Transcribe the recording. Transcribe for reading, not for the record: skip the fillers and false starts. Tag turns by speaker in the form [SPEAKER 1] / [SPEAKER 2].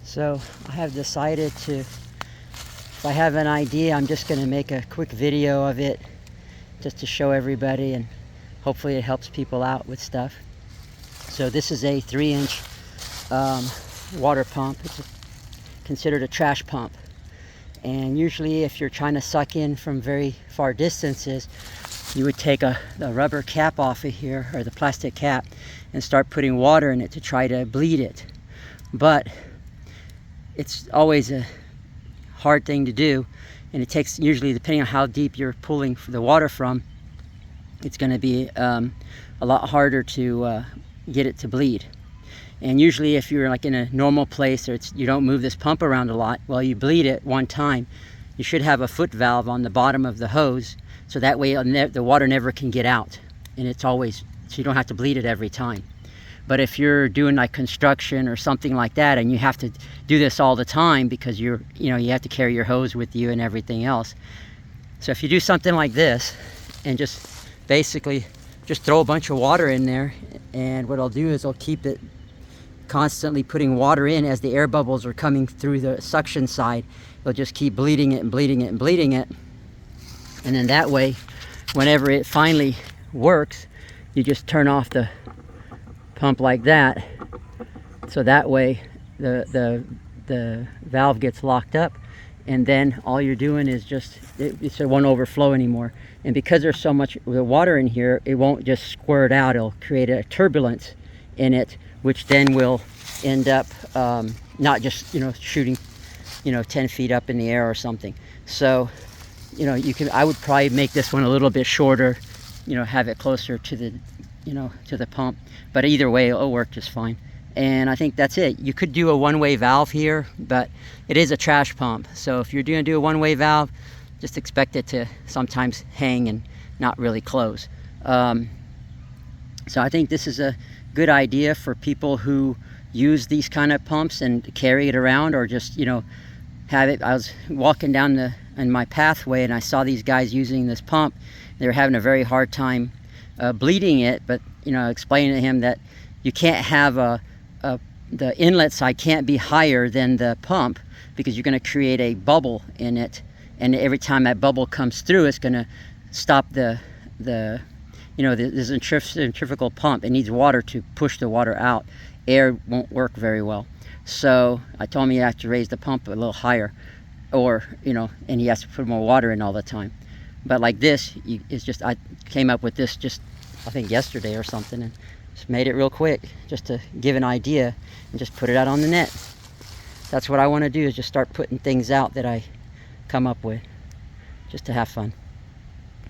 [SPEAKER 1] So I have decided to, if I have an idea, I'm just going to make a quick video of it just to show everybody, and hopefully it helps people out with stuff. So this is a 3-inch water pump. It's considered a trash pump. And usually if you're trying to suck in from very far distances, you would take the rubber cap off of here, or the plastic cap, and start putting water in it to try to bleed it. But it's always a hard thing to do, and it takes, usually depending on how deep you're pulling the water from, it's going to be a lot harder to get it to bleed. And usually if you're like in a normal place, or you don't move this pump around a lot, well, you bleed it one time, you should have a foot valve on the bottom of the hose, so that way the water never can get out, and it's always, so you don't have to bleed it every time. But if you're doing like construction or something like that, and you have to do this all the time because you have to carry your hose with you and everything else. So if you do something like this and just basically just throw a bunch of water in there, and what I'll do is I'll keep it constantly putting water in as the air bubbles are coming through the suction side. You'll just keep bleeding it and bleeding it and bleeding it. And then that way, whenever it finally works, you just turn off the pump like that, so that way the valve gets locked up, and then all you're doing is just, it won't overflow anymore. And because there's so much water in here, it won't just squirt out, it'll create a turbulence in it, which then will end up not just shooting 10 feet up in the air or something. So I would probably make this one a little bit shorter, have it closer to the to the pump, but either way it'll work just fine. And I think that's it. You could do a one-way valve here, but it is a trash pump, so if you're going to do a one-way valve, just expect it to sometimes hang and not really close. So I think this is a good idea for people who use these kind of pumps and carry it around, or just have it. I was walking down in my pathway, and I saw these guys using this pump. They were having a very hard time bleeding it, but explaining to him that you can't have the inlet side can't be higher than the pump, because you're going to create a bubble in it, and every time that bubble comes through, it's going to stop this centrifugal pump. It needs water to push the water out. Air won't work very well. So I told him he has to raise the pump a little higher, or and he has to put more water in all the time. But like this, I came up with this just, I think, yesterday or something, and just made it real quick just to give an idea, and just put it out on the net. That's what I want to do, is just start putting things out that I come up with, just to have fun.